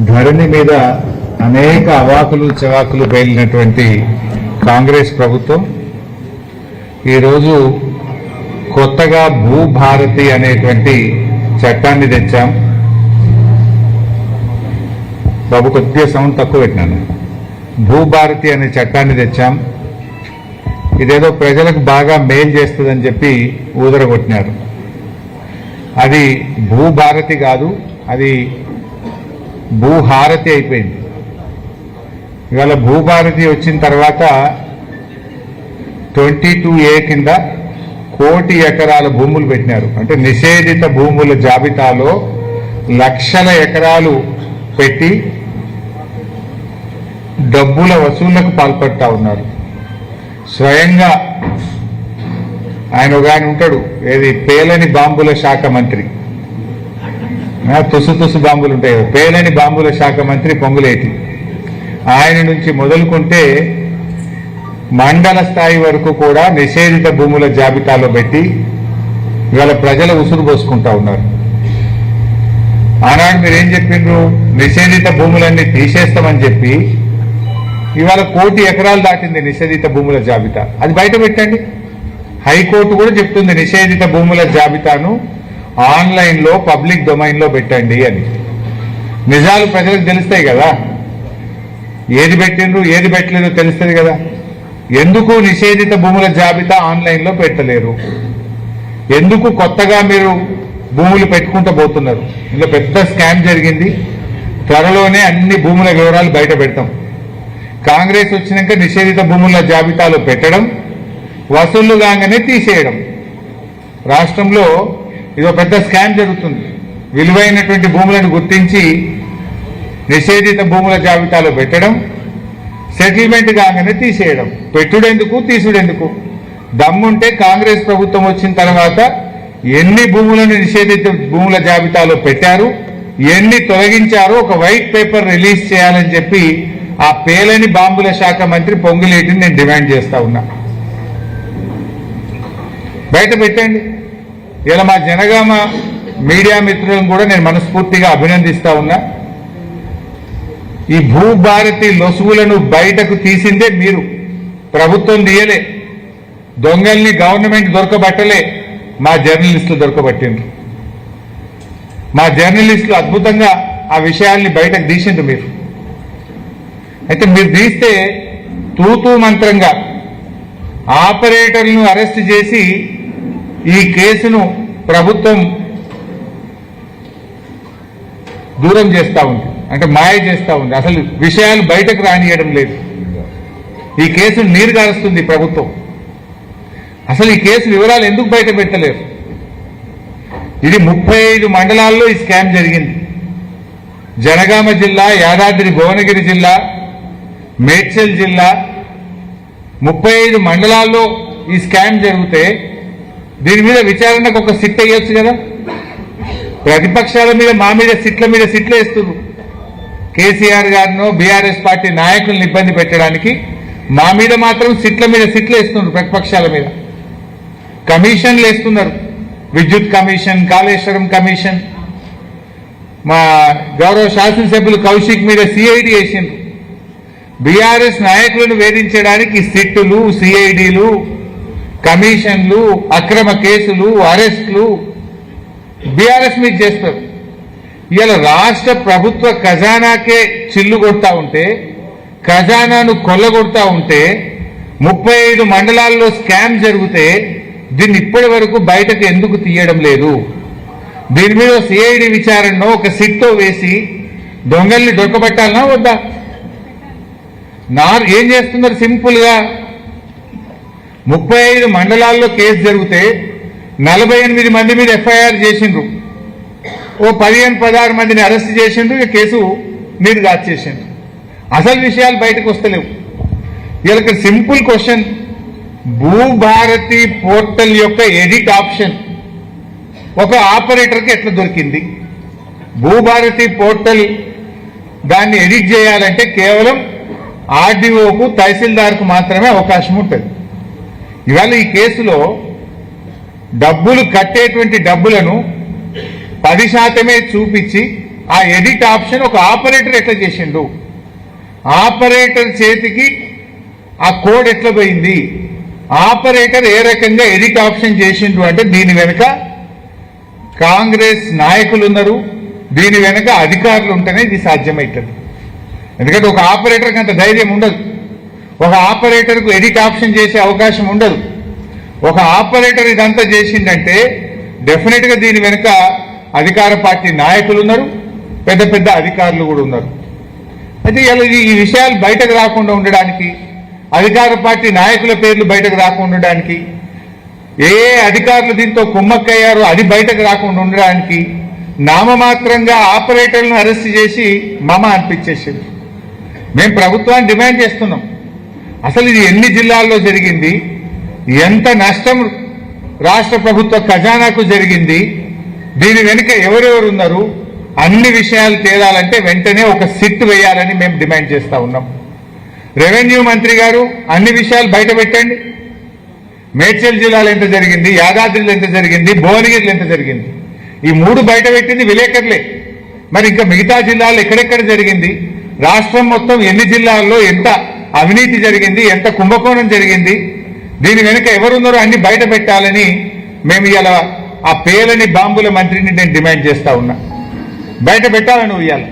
ధరణి మీద అనేక అవాకులు చవాకులు పేలినటువంటి కాంగ్రెస్ ప్రభుత్వం ఈరోజు కొత్తగా భూభారతి అనేటువంటి చట్టాన్ని తెచ్చాం. బాబు కొద్దిగా సౌండ్ తక్కువ పెట్టినాను. భూభారతి అనే చట్టాన్ని తెచ్చాం. ఇదేదో ప్రజలకు బాగా మేలు చేస్తుందని చెప్పి ఊదరగొట్టినారు. అది భూభారతి కాదు, అది భూహారతి అయిపోయింది. ఇవాళ భూభారతి వచ్చిన తర్వాత 22A కింద 1 కోటి ఎకరాల భూములు పెట్టినారు. అంటే నిషేధిత భూముల జాబితాలో లక్షల ఎకరాలు పెట్టి డబ్బుల వసూళ్లకు పాల్పడతా ఉన్నారు. స్వయంగా ఆయన ఒక ఆయన ఉంటాడు, ఏది పేలని బాంబుల శాఖ మంత్రి, తుసు బాంబులు ఉంటాయి, పేలని బాంబుల శాఖ మంత్రి పొంగులేటి. ఆయన నుంచి మొదలుకుంటే మండల స్థాయి వరకు కూడా నిషేధిత భూముల జాబితాలో పెట్టి ఇవాళ ప్రజల ఉసురు పోసుకుంటా ఉన్నారు. ఆనాడు మీరేం చెప్పిండ్రు? నిషేధిత భూములన్నీ తీసేస్తామని చెప్పి ఇవాళ 1 కోటి ఎకరాలు దాటింది నిషేధిత భూముల జాబితా. అది బయట పెట్టండి. హైకోర్టు కూడా చెప్తుంది నిషేధిత భూముల జాబితాను ఆన్లైన్లో పబ్లిక్ డొమైన్లో పెట్టండి అని. నిజాలు ప్రజలకు తెలుస్తాయి కదా, ఏది పెట్టిండ్రు ఏది పెట్టలేదో తెలుస్తుంది కదా. ఎందుకు నిషేధిత భూముల జాబితా ఆన్లైన్లో పెట్టలేరు? ఎందుకు కొత్తగా మీరు భూములు పెట్టుకుంటూ పోతున్నారు? ఇందులో పెద్ద స్కామ్ జరిగింది. త్వరలోనే అన్ని భూముల వివరాలు బయట పెడతాం. కాంగ్రెస్ వచ్చినాక నిషేధిత భూముల జాబితాలో పెట్టడం, వసూళ్లు కాగానే తీసేయడం. రాష్ట్రంలో ఇదో పెద్ద స్కామ్ జరుగుతుంది. విలువైనటువంటి భూములను గుర్తించి నిషేధిత భూముల జాబితాలో పెట్టడం, సెటిల్మెంట్ కాగానే తీసేయడం. పెట్టుడెందుకు, తీసుడెందుకు? దమ్ముంటే కాంగ్రెస్ ప్రభుత్వం వచ్చిన తర్వాత ఎన్ని భూములను నిషేధిత భూముల జాబితాలో పెట్టారు, ఎన్ని తొలగించారో ఒక వైట్ పేపర్ రిలీజ్ చేయాలని చెప్పి ఆ పేలని బాంబుల శాఖ మంత్రి పొంగులేటిని నేను డిమాండ్ చేస్తా ఉన్నా. బయట పెట్టండి. ఇలా మా జనగామ మీడియా మిత్రులను కూడా నేను మనస్ఫూర్తిగా అభినందిస్తా ఉన్నా. ఈ భూభారతి లొసుగులను బయటకు తీసిందే మీరు, ప్రభుత్వం తీయలే. దొంగల్ని గవర్నమెంట్ దొరకబట్టలే, మా జర్నలిస్టులు దొరకబట్టిండ్రు. మా జర్నలిస్టులు అద్భుతంగా ఆ విషయాల్ని బయటకు తీసిండ్రు మీరు. అయితే మీరు తీస్తే తూతూ మంత్రంగా ఆపరేటర్లను అరెస్ట్ చేసి ఈ కేసును ప్రభుత్వం దూరం చేస్తూ ఉంది, అంటే మాయ చేస్తూ ఉంది. అసలు విషయాలు బయటకు రానియడం లేదు. ఈ కేసును నీరు గారుస్తుంది ప్రభుత్వం. అసలు ఈ కేసు వివరాలు ఎందుకు బయట పెట్టలేరు? ఇది 35 మండలాల్లో ఈ స్కామ్ జరిగింది. జనగామ జిల్లా, యాదాద్రి భువనగిరి జిల్లా, మేడ్చల్ జిల్లా 35 మండలాల్లో ఈ స్కామ్ జరిగితే దీని మీద విచారణకు ఒక సిట్ వేయొచ్చు కదా. ప్రతిపక్షాల మీద మా మీద సిట్ల వేస్తున్నారు. కేసీఆర్ గారినో బీఆర్ఎస్ పార్టీ నాయకులను ఇబ్బంది పెట్టడానికి మా మీద మాత్రం సిట్ల వేస్తున్నారు. ప్రతిపక్షాల మీద కమిషన్లు వేస్తున్నారు. విద్యుత్ కమిషన్, కాళేశ్వరం కమిషన్, మా గౌరవ శాసనసభ్యులు కౌశిక్ మీద సిఐడి వేసిండ్రు. బీఆర్ఎస్ నాయకులను వేధించడానికి సిట్టులు, సిఐడిలు, కమిషన్లు, అక్రమ కేసులు, అరెస్టులు బీఆర్ఎస్ మీద చేస్తారు. ఇవాళ రాష్ట్ర ప్రభుత్వ ఖజానాకే చిల్లు కొడతా ఉంటే, ఖజానాను కొల్లగొడతా ఉంటే, 35 మండలాల్లో స్కామ్ జరిగితే దీన్ని ఇప్పటి వరకు బయటకు ఎందుకు తీయడం లేదు? దీని మీద సిఐడి విచారణలో ఒక సిట్తో వేసి దొంగల్ని దొరకబట్టాలనా వద్దా? ఏం చేస్తున్నారు? సింపుల్ గా 35 మండలాల్లో కేసు జరిగితే 48 మంది మీద ఎఫ్ఐఆర్ చేసిండ్రు, ఓ 15-16 మందిని అరెస్ట్ చేసిండ్రు, ఈ కేసు మీరు దాచేసిండ్రు. అసలు విషయాలు బయటకు వస్తలేవు. వీళ్ళకి సింపుల్ క్వశ్చన్, భూభారతి పోర్టల్ యొక్క ఎడిట్ ఆప్షన్ ఒక ఆపరేటర్కి ఎట్లా దొరికింది? భూభారతి పోర్టల్ దాన్ని ఎడిట్ చేయాలంటే కేవలం ఆర్డీఓకు, తహసీల్దార్కు మాత్రమే అవకాశం ఉంటుంది. ఇవాళ ఈ కేసులో డబ్బులు కట్టేటువంటి డబ్బులను 10% చూపించి ఆ ఎడిట్ ఆప్షన్ ఒక ఆపరేటర్ ఎట్లా చేసిండు, ఆపరేటర్ చేతికి ఆ కోడ్ ఎట్లా పోయింది, ఆపరేటర్ ఏ రకంగా ఎడిట్ ఆప్షన్ చేసిండు అంటే దీని వెనుక కాంగ్రెస్ నాయకులు ఉన్నారు, దీని వెనుక అధికారులు ఉంటేనే ఇది సాధ్యమవుతుంది. ఎందుకంటే ఒక ఆపరేటర్కి అంత ధైర్యం ఉండదు, ఒక ఆపరేటర్కు ఎడిట్ ఆప్షన్ చేసే అవకాశం ఉండదు. ఒక ఆపరేటర్ ఇదంతా చేసిందంటే డెఫినెట్గా దీని వెనుక అధికార పార్టీ నాయకులు ఉన్నారు, పెద్ద పెద్ద అధికారులు కూడా ఉన్నారు. అయితే ఈ విషయాలు బయటకు రాకుండా ఉండడానికి, అధికార పార్టీ నాయకుల పేర్లు బయటకు రాకుండా ఉండడానికి, ఏ అధికారులు దీంతో కుమ్మక్కయ్యారో అది బయటకు రాకుండా ఉండడానికి నామమాత్రంగా ఆపరేటర్లను అరెస్ట్ చేసి మమ అనిపించేసింది. మేము ప్రభుత్వాన్ని డిమాండ్ చేస్తున్నాం, అసలు ఇది ఎన్ని జిల్లాల్లో జరిగింది, ఎంత నష్టం రాష్ట్ర ప్రభుత్వ ఖజానాకు జరిగింది, దీని వెనుక ఎవరెవరు ఉన్నారు, అన్ని విషయాలు తేలాలంటే వెంటనే ఒక సిట్ వేయాలని మేము డిమాండ్ చేస్తా ఉన్నాం. రెవెన్యూ మంత్రి గారు అన్ని విషయాలు బయట పెట్టండి. మేడ్చల్ జిల్లాలో ఎంత జరిగింది, యాదాద్రిలో ఎంత జరిగింది, భువనగిరిలో ఎంత జరిగింది, ఈ 3 బయట పెట్టింది విలేకరులే. మరి ఇంకా మిగతా జిల్లాల్లో ఎక్కడెక్కడ జరిగింది, రాష్ట్రం మొత్తం ఎన్ని జిల్లాల్లో ఎంత అవినీతి జరిగింది, ఎంత కుంభకోణం జరిగింది, దీని వెనుక ఎవరున్నారో అన్ని బయట పెట్టాలని మేము ఇలా ఆ పేలని బాంబుల మంత్రిని నేను డిమాండ్ చేస్తా ఉన్నా. బయట పెట్టాలని నువ్వు ఇవ్వాలి.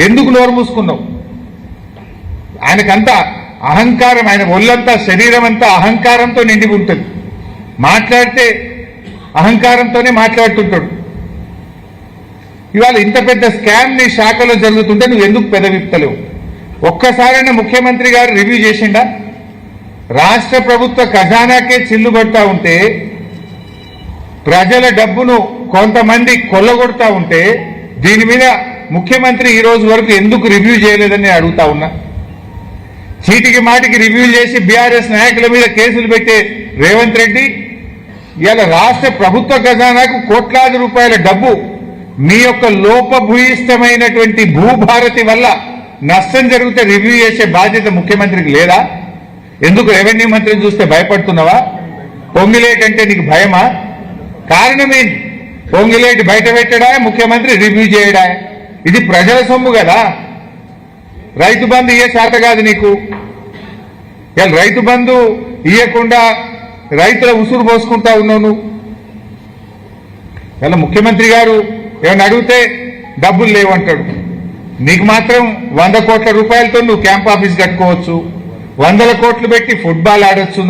ఎందుకు నోరు మూసుకున్నావు? ఆయనకంతా అహంకారం, ఆయన ఒళ్ళంతా శరీరం అంతా అహంకారంతో నిండి ఉంటుంది. మాట్లాడితే అహంకారంతోనే మాట్లాడుతుంటాడు. ఇవాళ ఇంత పెద్ద స్కామ్ నీ శాఖలో జరుగుతుంటే నువ్వు ఎందుకు పెదవిప్తలేవు? ఒక్కసారైనా ముఖ్యమంత్రి గారు రివ్యూ చేసిండా? రాష్ట్ర ప్రభుత్వ ఖజానాకే చిల్లుబడతా ఉంటే, ప్రజల డబ్బును కొంతమంది కొల్లగొడతా ఉంటే దీని మీద ముఖ్యమంత్రి ఈ రోజు వరకు ఎందుకు రివ్యూ చేయలేదని నేను అడుగుతా ఉన్నా. చీటికి మాటికి రివ్యూ చేసి బీఆర్ఎస్ నాయకుల మీద కేసులు పెట్టే రేవంత్ రెడ్డి ఇలా రాష్ట్ర ప్రభుత్వ ఖజానాకు కోట్లాది రూపాయల డబ్బు మీ యొక్క లోపభూయిష్టమైనటువంటి భూభారతి వల్ల నష్టం జరిగితే రివ్యూ చేసే బాధ్యత ముఖ్యమంత్రికి లేదా? ఎందుకు రెవెన్యూ మంత్రిని చూస్తే భయపడుతున్నావా? పొంగిలేటి అంటే నీకు భయమా? కారణమేంటి? పొంగిలేటి బయట పెట్టడా, ముఖ్యమంత్రి రివ్యూ చేయడా? ఇది ప్రజల సొమ్ము కదా. రైతు బంధు ఇయ్యే శాత కాదు నీకు. ఇలా రైతు బంధు ఇయ్యకుండా రైతుల ఉసురు పోసుకుంటా ఉన్నావు నువ్వు. ఇలా ముఖ్యమంత్రి గారు ఏమైనా అడిగితే డబ్బులు లేవంటాడు. నీకు మాత్రం 100 కోట్ల రూపాయలతో నువ్వు క్యాంప్ ఆఫీస్ కట్టుకోవచ్చు, 100 కోట్లు పెట్టి ఫుట్బాల్ ఆడొచ్చు.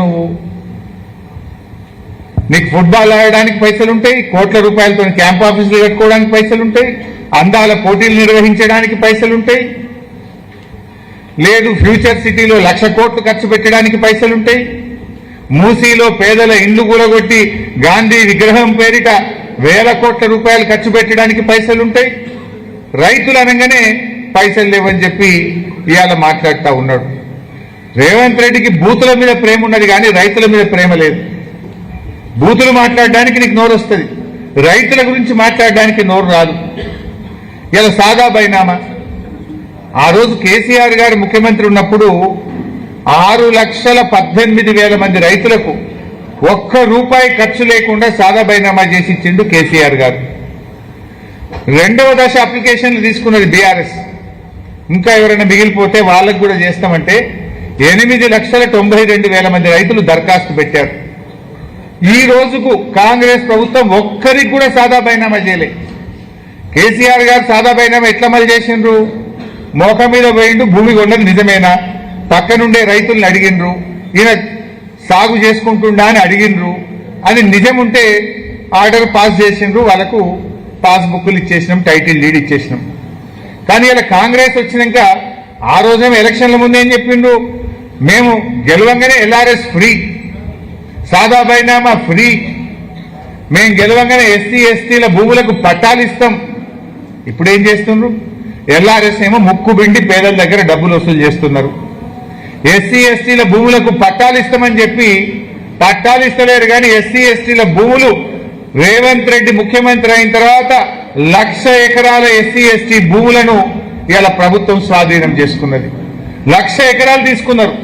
నీకు ఫుట్బాల్ ఆడడానికి పైసలు ఉంటాయి, కోట్ల రూపాయలతో క్యాంప్ ఆఫీసులు కట్టుకోవడానికి పైసలు ఉంటాయి, అందాల పోటీలు నిర్వహించడానికి పైసలు ఉంటాయి, లేదు ఫ్యూచర్ సిటీలో 1,00,000 కోట్లు ఖర్చు పెట్టడానికి పైసలుంటాయి, మూసీలో పేదల ఇండ్లు కూలగొట్టి గాంధీ విగ్రహం పేరిట 1,000 కోట్ల రూపాయలు ఖర్చు పెట్టడానికి పైసలుంటాయి. రైతులు అనగానే పైసలు లేవని చెప్పి ఇవాళ మాట్లాడుతూ ఉన్నాడు. రేవంత్ రెడ్డికి బూతుల మీద ప్రేమ ఉన్నది కానీ రైతుల మీద ప్రేమ లేదు. బూతులు మాట్లాడడానికి నీకు నోరు వస్తుంది, రైతుల గురించి మాట్లాడడానికి నోరు రాదు. ఇలా సాదా బైనామా, ఆ రోజు కేసీఆర్ గారు ముఖ్యమంత్రి ఉన్నప్పుడు 6,18,000 మంది రైతులకు ₹1 ఖర్చు లేకుండా సాదా బైనామా చేసి ఇచ్చిండు కేసీఆర్ గారు. 2వ దశ అప్లికేషన్లు తీసుకున్నది బీఆర్ఎస్. ఇంకా ఎవరైనా మిగిలిపోతే వాళ్ళకు కూడా చేస్తామంటే 8,92,000 మంది రైతులు దరఖాస్తు పెట్టారు. ఈ రోజుకు కాంగ్రెస్ ప్రభుత్వం ఒక్కరికి కూడా సాదా బైనామా చేయలే. కేసీఆర్ గారు సాదా బైనామా ఎట్లా అమలు చేసిండ్రు? మోక మీద పోయిండు, భూమి కొన్నది నిజమేనా, పక్కనుండే రైతుల్ని అడిగిండ్రు, ఈయన సాగు చేసుకుంటుండా అని అడిగిండ్రు, అది నిజం ఉంటే ఆర్డర్ పాస్ చేసిండ్రు, వాళ్ళకు పాస్బుక్లు ఇచ్చేసినాం, టైటిల్ డీడ్ ఇచ్చేసినాం. కానీ ఇలా కాంగ్రెస్ వచ్చినాక ఆ రోజేమో ఎలక్షన్ల ముందు ఏం చెప్పిండ్రు? మేము గెలవంగానే ఎల్ఆర్ఎస్ ఫ్రీ, సాదా బైనామా ఫ్రీ, మేము గెలవంగానే ఎస్సీ ఎస్టీల భూములకు పట్టాలు ఇస్తాం. ఇప్పుడు ఏం చేస్తుండ్రు? ఎల్ఆర్ఎస్ ఏమో ముక్కు బిండి పేదల దగ్గర డబ్బులు వసూలు చేస్తున్నారు. ఎస్సీ ఎస్టీల భూములకు పట్టాలు ఇస్తామని చెప్పి పట్టాలు ఇస్తలేరు. కానీ ఎస్సీ ఎస్టీల భూములు రేవంత్ రెడ్డి ముఖ్యమంత్రి అయిన తర్వాత 1,00,000 ఎకరాల ఎస్సీ ఎస్టీ భూములను ఇలా ప్రభుత్వం స్వాధీనం చేసుకున్నది. 1,00,000 ఎకరాలు తీసుకున్నారు.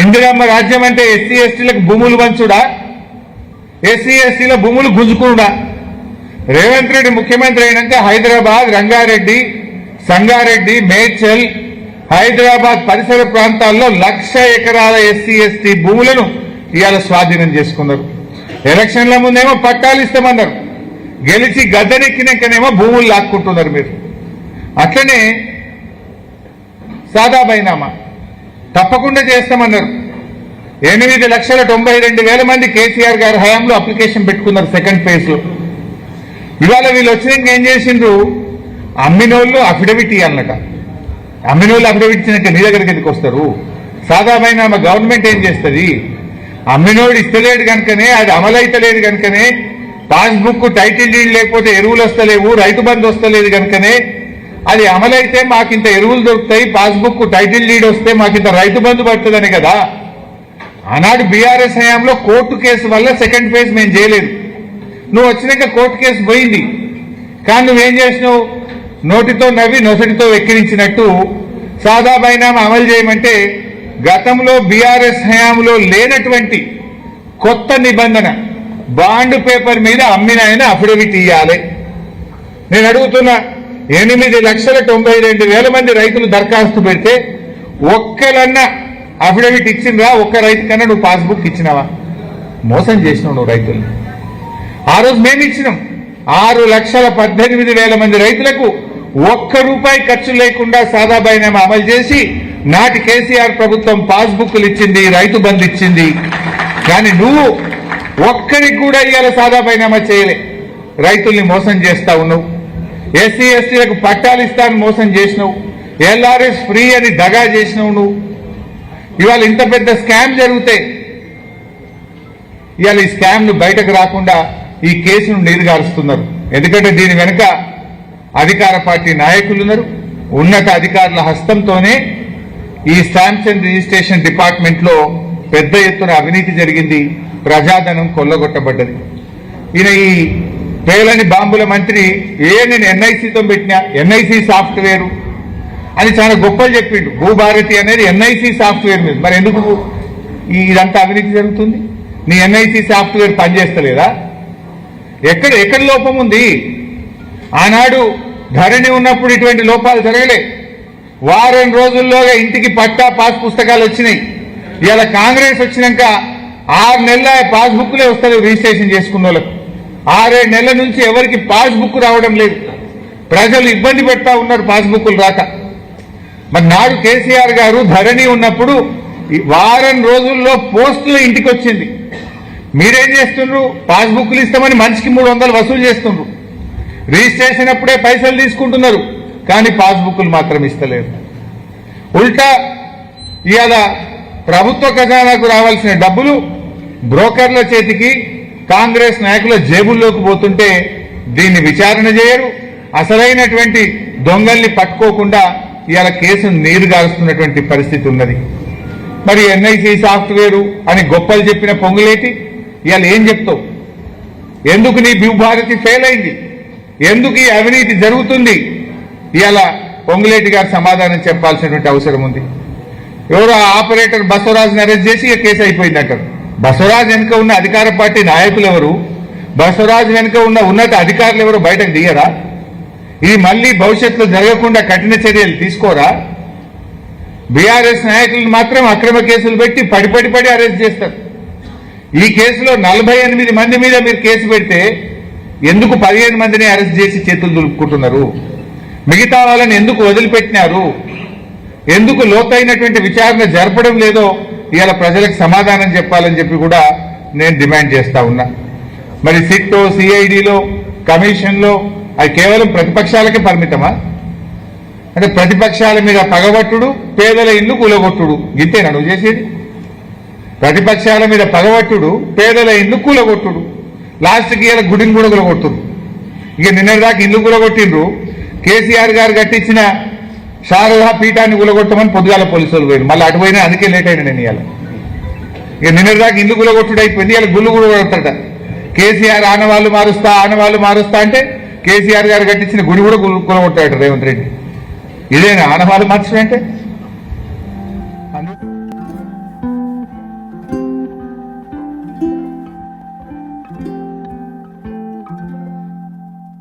ఇందిరమ్మ రాజ్యం అంటే ఎస్సీ ఎస్టీలకు భూములు పంచుడా, ఎస్సీ ఎస్టీల భూములు గుంజుకునుడా? రేవంత్ రెడ్డి ముఖ్యమంత్రి అయినాక హైదరాబాద్, రంగారెడ్డి, సంగారెడ్డి, మేడ్చల్, హైదరాబాద్ పరిసర ప్రాంతాల్లో 1,00,000 ఎకరాల ఎస్సీ ఎస్టీ భూములను ఇవాళ స్వాధీనం చేసుకున్నారు. ఎలక్షన్ల ముందేమో పట్టాలు ఇస్తామన్నారు, గెలిచి గద్దెనెక్కినాకనేమో భూములు లాక్కుంటున్నారు మీరు. అట్లనే సాదా బైనామా తప్పకుండా చేస్తామన్నారు. 8,92,000 మంది కేసీఆర్ గారి హయాంలో అప్లికేషన్ పెట్టుకున్నారు సెకండ్ ఫేజ్ లో. ఇవాళ వీళ్ళు వచ్చినాక ఏం చేసిండ్రు, అమ్మినోళ్ళు అఫిడవిట్ ఇవ్వాలన్నట. అమ్మినోళ్ళు అఫిడవిట్ ఇచ్చినాక నీ దగ్గరికి ఎందుకు వస్తారు? సాదా బైనామా గవర్నమెంట్ ఏం చేస్తుంది? అమ్మినోడు ఇస్తలేడు కనుకనే, అది అమలైతలేదు కనుకనే, పాస్బుక్ టైటిల్ డీడ్ లేకపోతే ఎరువులు వస్తలేవు, రైతు బంధు వస్తలేదు కనుకనే, అది అమలైతే మాకింత ఎరువులు దొరుకుతాయి, పాస్బుక్ టైటిల్ డీడ్ వస్తే మాకింత రైతు బంధు పడుతుందని కదా. ఆనాడు బీఆర్ఎస్ హయాంలో కోర్టు కేసు వల్ల సెకండ్ ఫేజ్ మేము చేయలేదు. నువ్వు వచ్చినాక కోర్టు కేసు పోయింది. కానీ నువ్వేం చేసినావు? నోటితో నవ్వి నొసటితో వెక్కిరించినట్టు సాదా బైనామా అమలు చేయమంటే గతంలో బీఆర్ఎస్ హయాంలో లేనటువంటి కొత్త నిబంధన, బాండ్ పేపర్ మీద అమ్మిన ఆయన అఫిడవిట్ ఇవ్వాలి. నేను అడుగుతున్నా, 8,92,000 మంది రైతులు దరఖాస్తు పెడితే ఒక్కలన్నా అఫిడవిట్ ఇచ్చిండ్రా? ఒక్క రైతు కన్నా నువ్వు పాస్బుక్ ఇచ్చినావా? మోసం చేసినావు నువ్వు రైతుల్ని. ఆ రోజు మేము ఇచ్చినాం. 6,18,000 మంది రైతులకు ₹1 ఖర్చు లేకుండా సాదా బైనామా అమలు చేసి నాటి కేసీఆర్ ప్రభుత్వం పాస్బుక్లు ఇచ్చింది, రైతు బంధు ఇచ్చింది. కానీ నువ్వు ఒక్కరికి కూడా ఇవాళ సాదా బైనామా చేయలే. రైతుల్ని మోసం చేస్తా ఉన్నావు. ఎస్సీ ఎస్టీలకు పట్టాలు ఇస్తాను మోసం చేసినావు. ఎల్ఆర్ఎస్ ఫ్రీ అని దగా చేసినావు నువ్వు. ఇవాళ ఇంత పెద్ద స్కామ్ జరిగితే ఇవాళ ఈ స్కామ్ ను బయటకు రాకుండా ఈ కేసును నీరుగారుస్తున్నారు. ఎందుకంటే దీని వెనుక అధికార పార్టీ నాయకులున్నారు. ఉన్నత అధికారుల హస్తంతోనే ఈ స్టాంప్స్ అండ్ రిజిస్ట్రేషన్ డిపార్ట్మెంట్ లో పెద్ద ఎత్తున అవినీతి జరిగింది, ప్రజాధనం కొల్లగొట్టబడ్డది. ఈయన ఈ పేలని బాంబుల మంత్రి నేను ఎన్ఐసితో పెట్టినా, ఎన్ఐసి సాఫ్ట్వేర్ అని చాలా గొప్పలు చెప్పిండు. భూభారతి అనేది ఎన్ఐసి సాఫ్ట్వేర్ మీద. మరి ఎందుకు ఇదంతా అవినీతి జరుగుతుంది? నీ ఎన్ఐసి సాఫ్ట్వేర్ పనిచేస్తలేదా? ఎక్కడ లోపం ఉంది? ఆనాడు ధరణి ఉన్నప్పుడు ఇటువంటి లోపాలు జరగలే. వారం రోజుల్లోగా ఇంటికి పట్టా పాస్ పుస్తకాలు వచ్చినాయి. ఇవాళ కాంగ్రెస్ వచ్చినాక 6 నెలల పాస్బుక్లే వస్తారు రిజిస్ట్రేషన్ చేసుకున్న వాళ్ళకు. 6-7 నెలల నుంచి ఎవరికి పాస్బుక్ రావడం లేదు. ప్రజలు ఇబ్బంది పెడతా ఉన్నారు పాస్బుక్లు రాక. మరి నాడు కేసీఆర్ గారు ధరణి ఉన్నప్పుడు వారం రోజుల్లో పోస్టులు ఇంటికి వచ్చింది. మీరేం చేస్తుండ్రు? పాస్బుక్లు ఇస్తామని మనిషికి 300 వసూలు చేస్తుండ్రు. రిజిస్ట్రేషన్ అప్పుడే పైసలు తీసుకుంటున్నారు, కానీ పాస్బుక్లు మాత్రం ఇస్తలేరు. ఉల్టా ఇవాళ ప్రభుత్వ ఖజానాకు రావాల్సిన డబ్బులు బ్రోకర్ల చేతికి, కాంగ్రెస్ నాయకుల జేబుల్లోకి పోతుంటే దీన్ని విచారణ చేయరు. అసలైనటువంటి దొంగల్ని పట్టుకోకుండా ఇవాళ కేసును నీరుగారుస్తున్నటువంటి పరిస్థితి ఉన్నది. మరి ఎన్ఐసి సాఫ్ట్వేరు అని గొప్పలు చెప్పిన పొంగులేటి ఇవాళ ఏం చెప్తావు? ఎందుకు నీ భూభారతి ఫెయిల్ అయింది? ఎందుకు ఈ అవినీతి జరుగుతుంది? ఇవాళ పొంగులేటి గారు సమాధానం చెప్పాల్సినటువంటి అవసరం ఉంది. ఎవరో ఆపరేటర్ బసవరాజుని అరెస్ట్ చేసి ఇక కేసు అయిపోయింది అంటారు. బసవరాజు వెనుక ఉన్న అధికార పార్టీ నాయకులు ఎవరు? బసవరాజు వెనుక ఉన్న ఉన్నత అధికారులు ఎవరు బయటకు దిగరా? ఇది మళ్లీ భవిష్యత్తులో జరగకుండా కఠిన చర్యలు తీసుకోరా? బీఆర్ఎస్ నాయకులను మాత్రం అక్రమ కేసులు పెట్టి పడి అరెస్ట్ చేస్తారు. ఈ కేసులో 48 మంది మీద మీరు కేసు పెడితే ఎందుకు 15 మందిని అరెస్ట్ చేసి చేతులు దులుపుకుంటున్నారు? మిగతా వాళ్ళని ఎందుకు వదిలిపెట్టినారు? ఎందుకు లోతైనటువంటి విచారణ జరపడం లేదో ఇవాళ ప్రజలకు సమాధానం చెప్పాలని చెప్పి కూడా నేను డిమాండ్ చేస్తా ఉన్నా. మరి సిట్టో, సిఐడిలో, కమిషన్లో అది కేవలం ప్రతిపక్షాలకే పరిమితమా? అంటే ప్రతిపక్షాల మీద పగబట్టుడు, పేదల ఇల్లు కూలగొట్టుడు, ఇంతేనా నువ్వు చేసేది? ప్రతిపక్షాల మీద పగబట్టుడు, పేదల ఇల్లు కూలగొట్టుడు, లాస్ట్కి ఇలా గుడిని కూడా కూలగొట్టుడు. ఇక నిన్నటిదాకా ఇల్లు కూలగొట్టిండ్రు. కేసీఆర్ గారు కట్టించిన శారదా పీఠాన్ని కూలగొట్టమని పొద్దుగాల పోలీసులు పోయారు. మళ్ళీ అటు పోయినా, అందుకే లేట్ అయినా నేను ఇవాళ. ఇక నిన్నటిదాకా ఇల్లు కూలగొట్టుడు అయిపోయింది, ఇలా గుళ్ళు కూడా కొడతాడ. కేసీఆర్ ఆనవాళ్ళు మారుస్తా అంటే కేసీఆర్ గారు కట్టించిన గుడి కూడా కూలగొట్టాడు రేవంత్ రెడ్డి. ఇదేనా ఆనవాళ్ళు మార్చడం అంటే?